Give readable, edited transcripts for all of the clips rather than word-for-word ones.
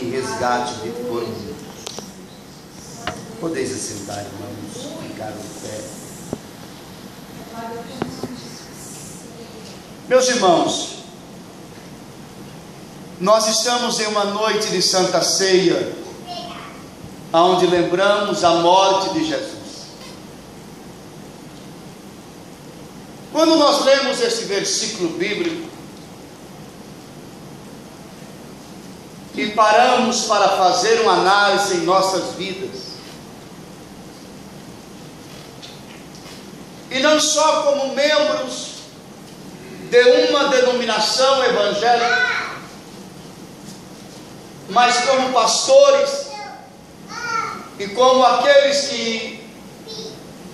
em resgate de por muitos. Podeis assentar, irmãos, ficar em pé. Meus irmãos, nós estamos em uma noite de Santa Ceia, onde lembramos a morte de Jesus. Quando nós lemos esse versículo bíblico e paramos para fazer uma análise em nossas vidas, e não só como membros de uma denominação evangélica, mas como pastores e como aqueles que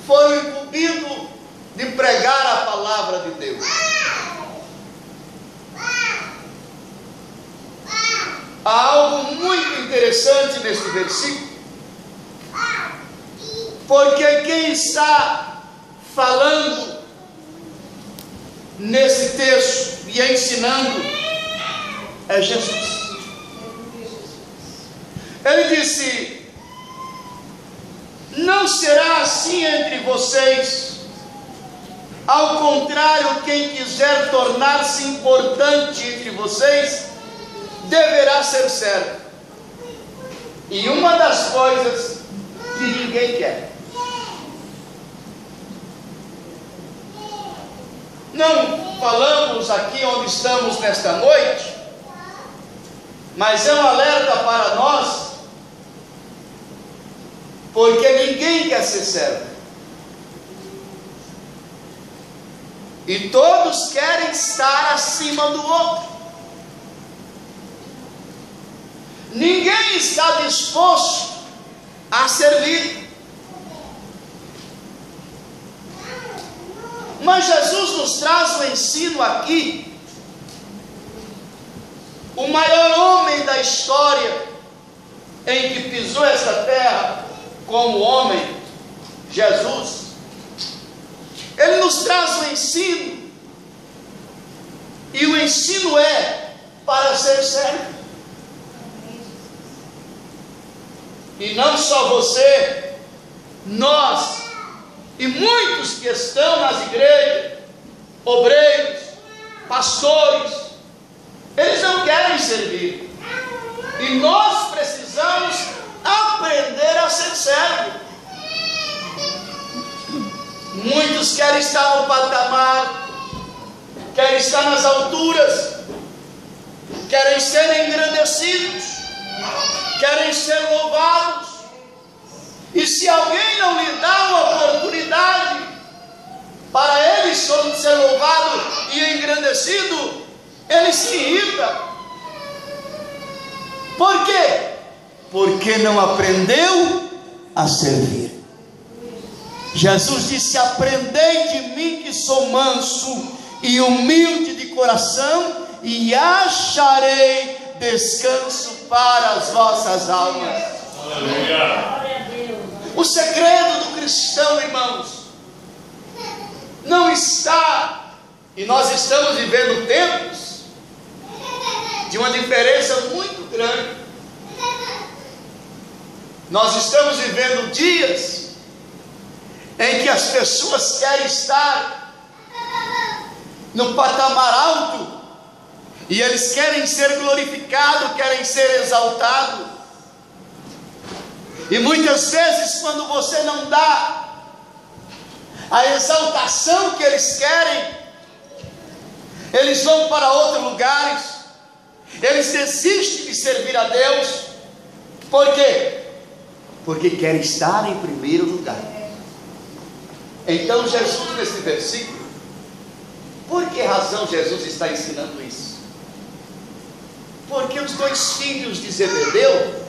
foram incumbidos de pregar a palavra de Deus. Há algo muito interessante nesse versículo, porque quem está falando nesse texto e ensinando é Jesus. Ele disse: não será assim entre vocês. Ao contrário, quem quiser tornar-se importante entre vocês, deverá ser servo. E uma das coisas que ninguém quer. Não falamos aqui onde estamos nesta noite, mas é um alerta para nós, porque ninguém quer ser servo. E todos querem estar acima do outro. Ninguém está disposto a servir. Mas Jesus nos traz o ensino aqui. O maior homem da história em que pisou essa terra como homem, Jesus, ele nos traz o ensino, e o ensino é para ser servo. E não só você, nós e muitos que estão nas igrejas, obreiros, pastores, eles não querem servir, e nós precisamos aprender a ser servo. Muitos querem estar no patamar, querem estar nas alturas, querem ser engrandecidos, querem ser louvados. E se alguém não lhe dá uma oportunidade para ele ser louvado e engrandecido, ele se irrita. Por quê? Porque não aprendeu a servir. Jesus disse: aprendei de mim que sou manso e humilde de coração, e acharei descanso para as vossas almas. Aleluia. O segredo do cristão, irmãos, não está, e nós estamos vivendo tempos de uma diferença muito grande. Nós estamos vivendo dias em que as pessoas querem estar no patamar alto, e eles querem ser glorificados, querem ser exaltados. E muitas vezes, quando você não dá a exaltação que eles querem, eles vão para outros lugares, eles desistem de servir a Deus. Por quê? Porque querem estar em primeiro lugar. Então Jesus, nesse versículo, por que razão Jesus está ensinando isso? Porque os dois filhos de Zebedeu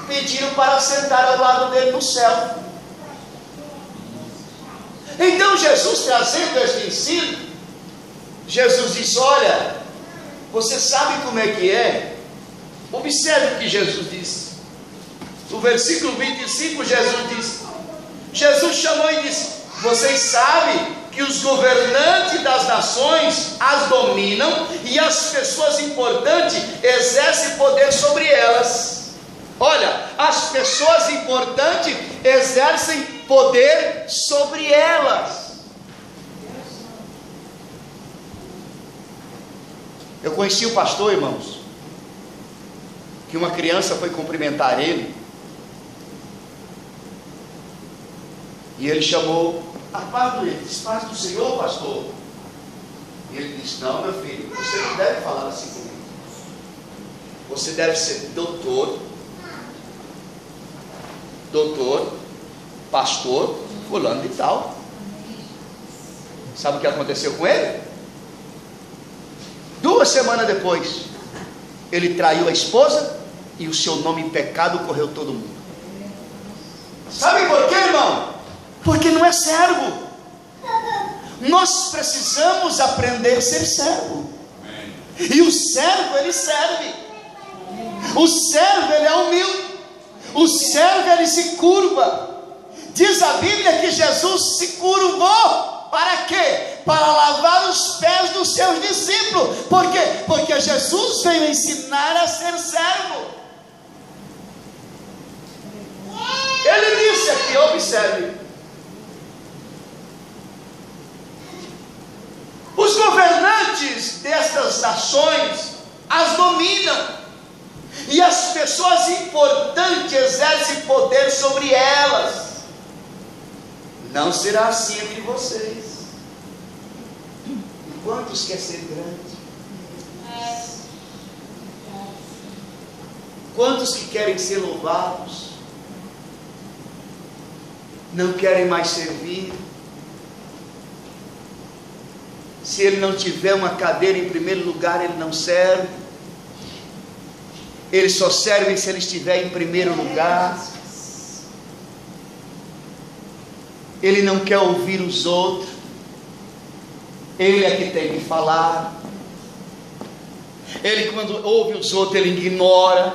pediram para sentar ao lado dele no céu. Então Jesus, trazendo este ensino, Jesus diz: olha, você sabe como é que é? Observe o que Jesus disse. No versículo 25, Jesus chamou e disse: vocês sabem que os governantes das nações as dominam, e as pessoas importantes exercem poder sobre elas. Olha, as pessoas importantes exercem poder sobre elas. Eu conheci um pastor, irmãos, que uma criança foi cumprimentar ele, e ele chamou a paz do, ele disse, paz do Senhor, pastor. E ele disse, não, meu filho, você não deve falar assim comigo. Você deve ser doutor, pastor, fulano de tal. Sabe o que aconteceu com ele? 2 semanas depois, ele traiu a esposa e o seu nome em pecado correu todo mundo. Sabe por quê, irmão? Porque não é servo. Nós precisamos aprender a ser servo. E o servo, ele serve. O servo, ele é humilde. O servo, ele se curva. Diz a Bíblia que Jesus se curvou. Para quê? Para lavar os pés dos seus discípulos. Por quê? Porque Jesus veio ensinar a ser servo. Ele disse aqui, observe. Os governantes destas nações as dominam. E as pessoas importantes exercem poder sobre elas. Não será assim entre vocês. E quantos querem ser grandes? Quantos que querem ser louvados? Não querem mais servir? Se ele não tiver uma cadeira em primeiro lugar, ele não serve. Ele só serve se ele estiver em primeiro lugar. Ele não quer ouvir os outros. Ele é que tem que falar. Ele, quando ouve os outros, ele ignora,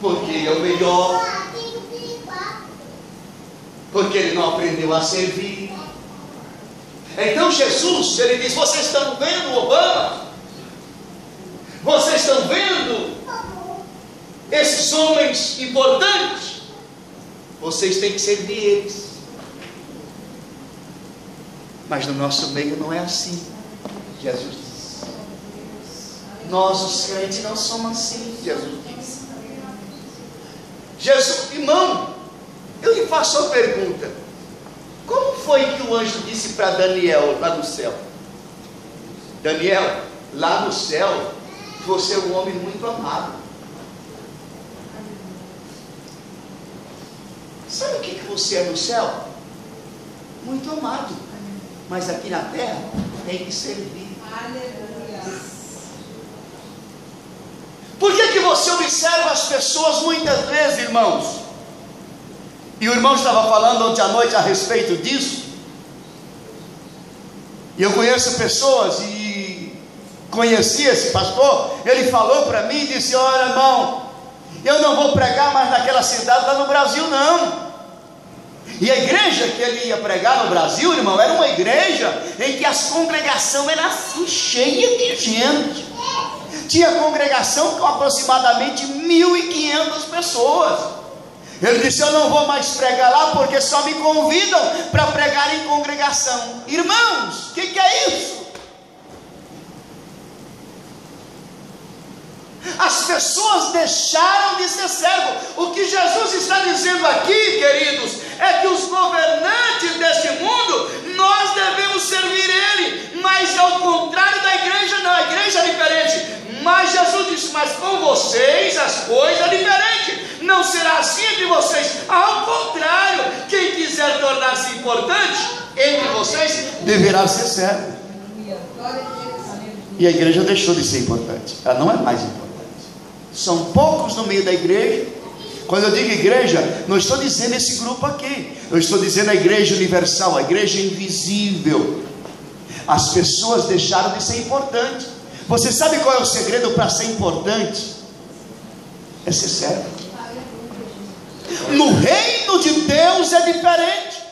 porque ele é o melhor, porque ele não aprendeu a servir. Então Jesus, ele diz, vocês estão vendo Obama? Vocês estão vendo esses homens importantes? Vocês têm que servir eles. Mas no nosso meio não é assim. Jesus diz. Nós os crentes não somos assim. Jesus diz. Jesus, irmão, eu lhe faço a pergunta. Como foi que o anjo disse para Daniel lá no céu? Daniel, lá no céu, você é um homem muito amado. Sabe o que você é no céu? Muito amado. Mas aqui na terra tem que servir. Aleluia. Por que você observa as pessoas muitas vezes, irmãos? E o irmão estava falando ontem à noite a respeito disso. E eu conheço pessoas e conheci esse pastor. Ele falou para mim e disse, olha, irmão, eu não vou pregar mais naquela cidade lá no Brasil, não. E a igreja que ele ia pregar no Brasil, irmão, era uma igreja em que as congregações eram assim, cheias de gente. Tinha congregação com aproximadamente 1.500 pessoas. Ele disse, eu não vou mais pregar lá, porque só me convidam para pregar em congregação. Irmãos, o que é isso? As pessoas deixaram de ser servo. O que Jesus está dizendo aqui, queridos, é que os governantes deste mundo, nós devemos servir ele, mas ao contrário da igreja, não, a igreja é diferente. Mas Jesus disse, mas com vocês as coisas é diferente. Não será assim entre vocês. Ao contrário, quem quiser tornar-se importante entre vocês, deverá ser servo. E a igreja deixou de ser importante. Ela não é mais importante. São poucos no meio da igreja. Quando eu digo igreja, não estou dizendo esse grupo aqui. Eu estou dizendo a igreja universal, a igreja invisível. As pessoas deixaram de ser importantes. Você sabe qual é o segredo para ser importante? É ser servo. No reino de Deus é diferente.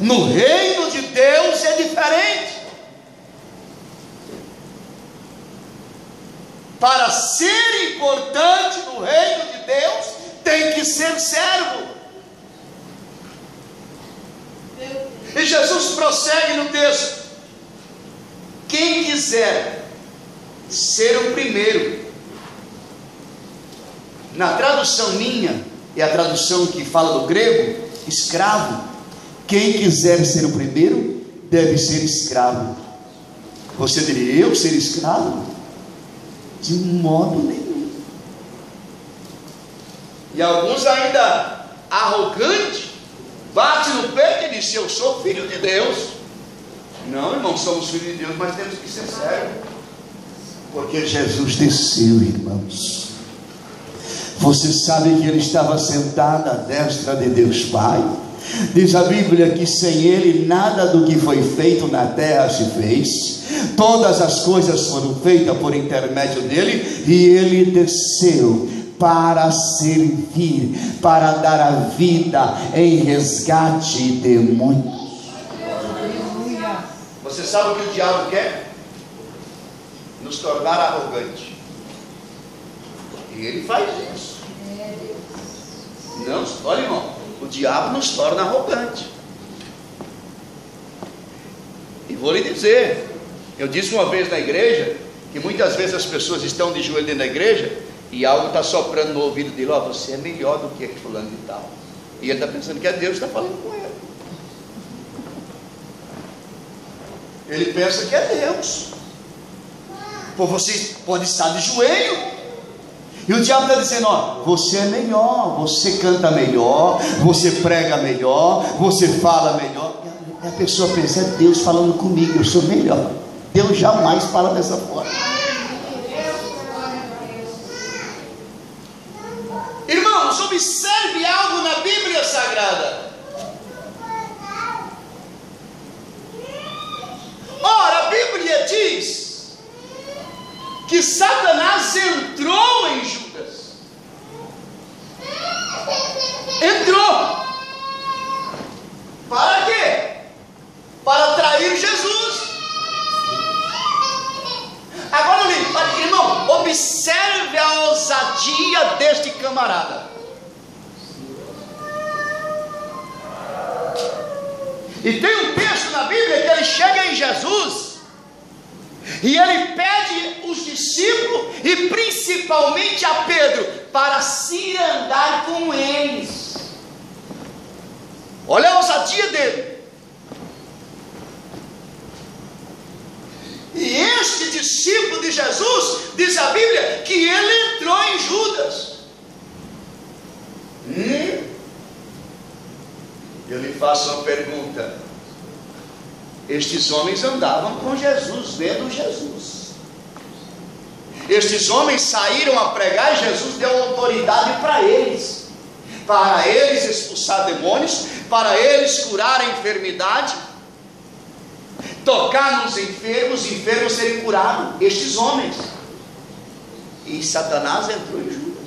No reino de Deus é diferente. para ser importante no reino de Deus, tem que ser servo. E Jesus prossegue no texto: quem quiser ser o primeiro. Na tradução minha, é a tradução que fala do grego, escravo. Quem quiser ser o primeiro, deve ser escravo. Você diria, eu ser escravo? De modo nenhum. E alguns ainda arrogantes, bate no peito e diz, eu sou filho de Deus. Não, irmão, somos filhos de Deus, mas temos que ser sérios. Porque Jesus desceu, irmãos. Você sabe que ele estava sentado à destra de Deus Pai. Diz a Bíblia que sem ele nada do que foi feito na terra se fez. Todas as coisas foram feitas por intermédio dele, e ele desceu para servir, para dar a vida em resgate de muitos. Você sabe o que o diabo quer? Nos tornar arrogantes. E ele faz isso. Não, olha, irmão, o diabo nos torna arrogantes. E vou lhe dizer, eu disse uma vez na igreja, que muitas vezes as pessoas estão de joelho dentro da igreja, e algo está soprando no ouvido dele, ó, você é melhor do que fulano de tal. E ele está pensando que é Deus que está falando com ele. Ele pensa que é Deus. Pô, você pode estar de joelho. E o diabo está dizendo, ó, você é melhor, você canta melhor, você prega melhor, você fala melhor. E a pessoa pensa, é Deus falando comigo, eu sou melhor. Deus jamais fala dessa forma. Irmãos, observe algo na Bíblia Sagrada. Ora, a Bíblia diz que Satanás entrou em Judas. Entrou. Para quê? Para trair Jesus. Agora, irmão, observe a ousadia deste camarada. E tem um texto na Bíblia que ele chega em Jesus e ele pede os discípulos e principalmente a Pedro para se andar com eles. Olha a ousadia dele. E este discípulo de Jesus, diz a Bíblia, que ele entrou em Judas. Eu lhe faço uma pergunta. Estes homens andavam com Jesus, vendo Jesus. Estes homens saíram a pregar e Jesus deu autoridade para eles expulsar demônios, para eles curar a enfermidade, tocar nos enfermos, enfermos serem curados. Estes homens. E Satanás entrou em Judas.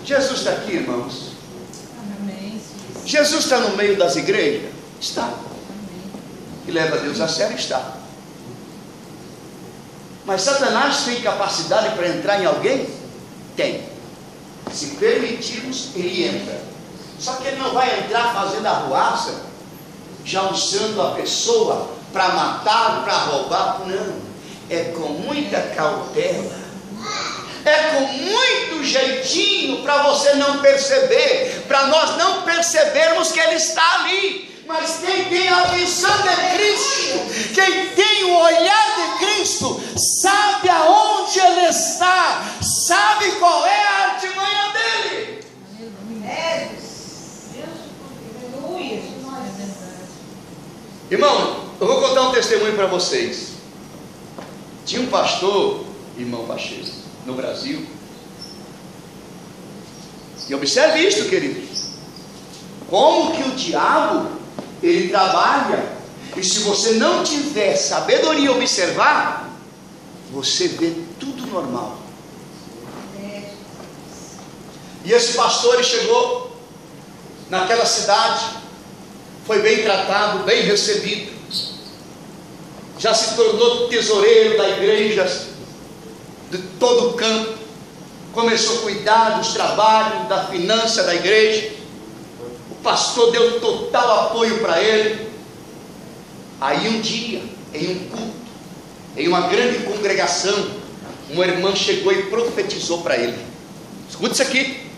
Jesus está aqui, irmãos. Jesus está no meio das igrejas? Está. E leva Deus a sério? Está. Mas Satanás tem capacidade para entrar em alguém? Tem. Se permitirmos, ele entra. Só que ele não vai entrar fazendo arruaça, já usando a pessoa para matar, para roubar. Não. É com muita cautela. É com muito jeitinho para você não perceber, para nós não percebermos que ele está ali. Mas quem tem a visão de Cristo, quem tem o olhar de Cristo, sabe aonde ele está, sabe qual é a artimanha dele. Irmão, eu vou contar um testemunho para vocês. Tinha um pastor, irmão Pacheco, no Brasil. E observe isto, queridos. Como que o diabo, ele trabalha. E se você não tiver sabedoria e observar, você vê tudo normal. E esse pastor, ele chegou naquela cidade, foi bem tratado, bem recebido. já se tornou tesoureiro da igreja, de todo o campo, começou a cuidar dos trabalhos, da finança da igreja. O pastor deu total apoio para ele. Aí um dia, em um culto, em uma grande congregação, uma irmã chegou e profetizou para ele. Escute isso aqui.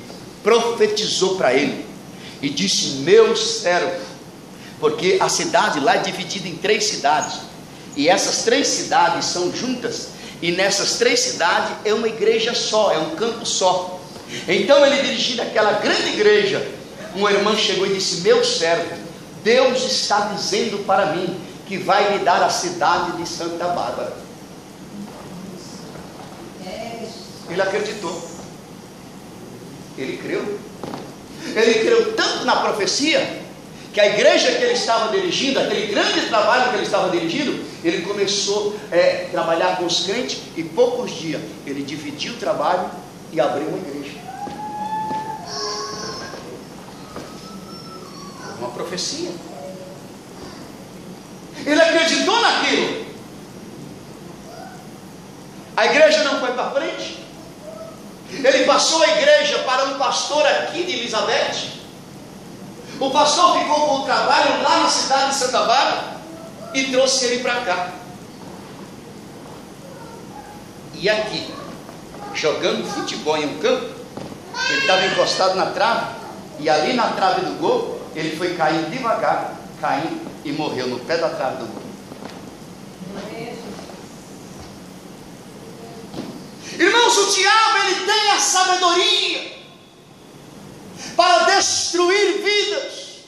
Profetizou para ele e disse: meu servo, porque a cidade lá é dividida em 3 cidades, e essas 3 cidades são juntas, e nessas 3 cidades é uma igreja só, é um campo só. Então ele, dirigindo aquela grande igreja, uma irmã chegou e disse: meu servo, Deus está dizendo para mim que vai me dar a cidade de Santa Bárbara. Ele acreditou, ele creu. Ele creu tanto na profecia, que a igreja que ele estava dirigindo, aquele grande trabalho que ele estava dirigindo, ele começou a trabalhar com os crentes, e poucos dias ele dividiu o trabalho e abriu uma igreja. Uma profecia. Ele acreditou naquilo. A igreja não foi para frente. Ele passou a igreja para um pastor aqui de Elizabeth. O pastor ficou com o trabalho lá na cidade de Santa Bárbara e trouxe ele para cá. E aqui, jogando futebol em um campo, ele estava encostado na trave, e ali na trave do gol, ele foi caindo devagar, caindo, e morreu no pé da trave do gol. Irmãos, o diabo, ele tem a sabedoria para destruir vidas.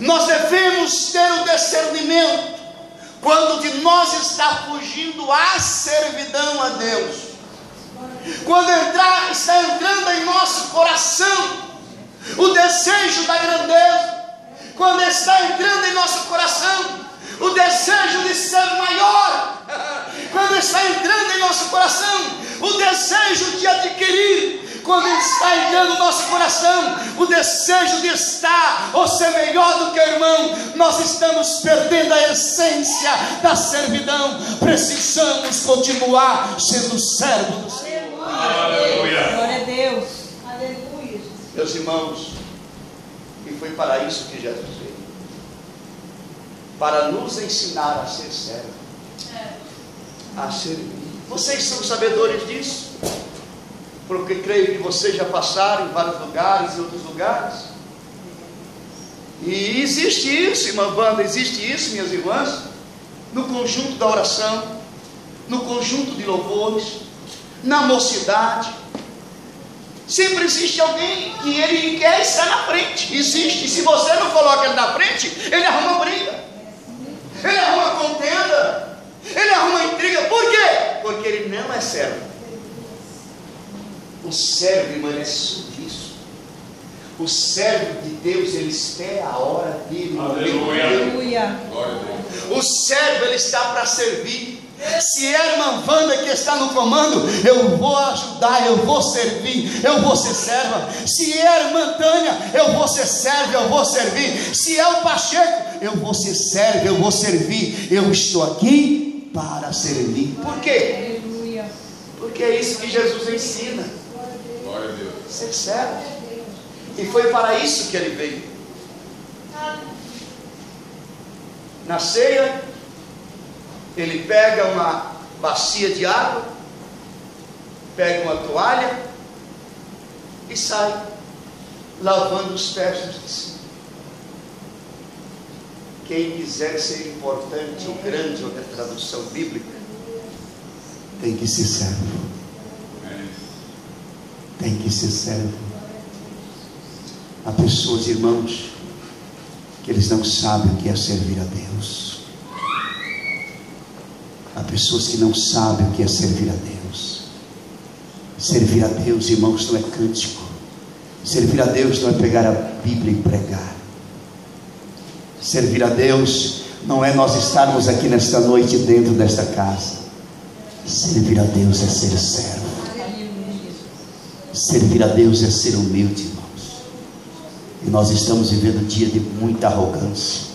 Nós devemos ter o discernimento quando de nós está fugindo a servidão a Deus. Quando está entrando em nosso coração o desejo da grandeza, quando está entrando em nosso coração o desejo de ser maior, quando está entrando em nosso coração o desejo de adquirir, quando está entrando no nosso coração o desejo de estar ou ser melhor do que o irmão, nós estamos perdendo a essência da servidão. Precisamos continuar sendo servos do Senhor. Aleluia. Glória a Deus. Aleluia. Meus irmãos, e foi para isso que Jesus veio, para nos ensinar a ser servo, a servir. Vocês são sabedores disso, porque creio que vocês já passaram em vários lugares e outros lugares. E existe isso, irmã Wanda, existe isso, minhas irmãs, no conjunto da oração, no conjunto de louvores, na mocidade. Sempre existe alguém que ele quer estar na frente. Existe. E se você não coloca ele na frente, ele arruma briga, ele arruma contenda, ele arruma intriga. Por quê? Porque ele não é servo. O servo, irmão, ele é submisso. O servo de Deus, ele espera a hora dele. Aleluia. O servo, ele está para servir. Se é a irmã Wanda que está no comando, eu vou ajudar, eu vou servir, eu vou ser serva. Se é a irmã Tânia, eu vou ser serva, eu vou servir. Se é o Pacheco, eu vou ser serva, eu vou servir. Eu estou aqui para servir. Por quê? Porque é isso que Jesus ensina. Glória a Deus. Ser servo. E foi para isso que ele veio. Na ceia, ele pega uma bacia de água, pega uma toalha e sai lavando os pés dos discípulos. Quem quiser ser importante ou grande, ou da tradução bíblica, tem que ser servo. Tem que ser servo. Há pessoas, irmãos, que eles não sabem o que é servir a Deus. Há pessoas que não sabem o que é servir a Deus. Servir a Deus, irmãos, não é cântico. Servir a Deus não é pegar a Bíblia e pregar. Servir a Deus não é nós estarmos aqui nesta noite dentro desta casa. Servir a Deus é ser servo. Servir a Deus é ser humilde, irmãos. E nós estamos vivendo um dia de muita arrogância.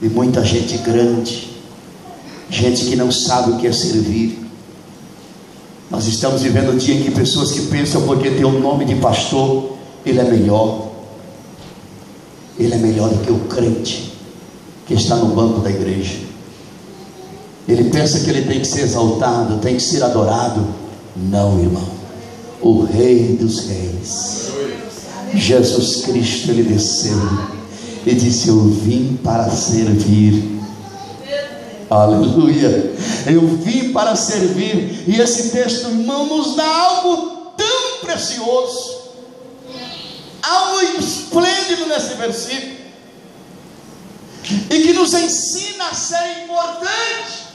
E muita gente grande, gente que não sabe o que é servir. Nós estamos vivendo um dia em que pessoas que pensam porque tem o nome de pastor, ele é melhor. Ele é melhor do que o crente que está no banco da igreja. Ele pensa que ele tem que ser exaltado, tem que ser adorado. Não, irmão. O Rei dos Reis, Jesus Cristo, ele desceu e disse: eu vim para servir. Aleluia. Eu vim para servir. E esse texto, irmão, nos dá algo tão precioso, algo esplêndido nesse versículo, e que nos ensina a ser importante.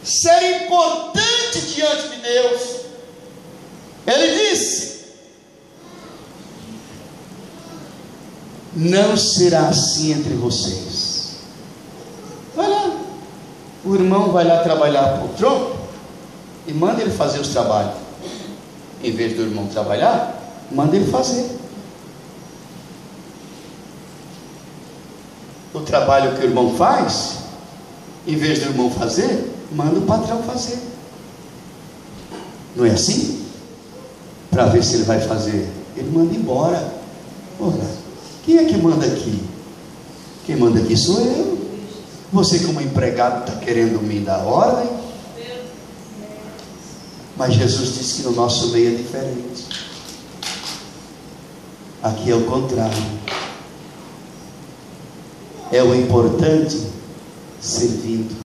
Ser importante diante de Deus. Ele disse: não será assim entre vocês. Vai lá, o irmão vai lá trabalhar para o tronco e manda ele fazer os trabalhos. Em vez do irmão trabalhar, manda ele fazer o trabalho que o irmão faz. Em vez do irmão fazer, manda o patrão fazer. Não é assim? Para ver se ele vai fazer, ele manda embora. Ora, quem é que manda aqui? Quem manda aqui sou eu. Você, como empregado, está querendo me dar ordem? Mas Jesus disse que no nosso meio é diferente. Aqui é o contrário. É o importante servindo.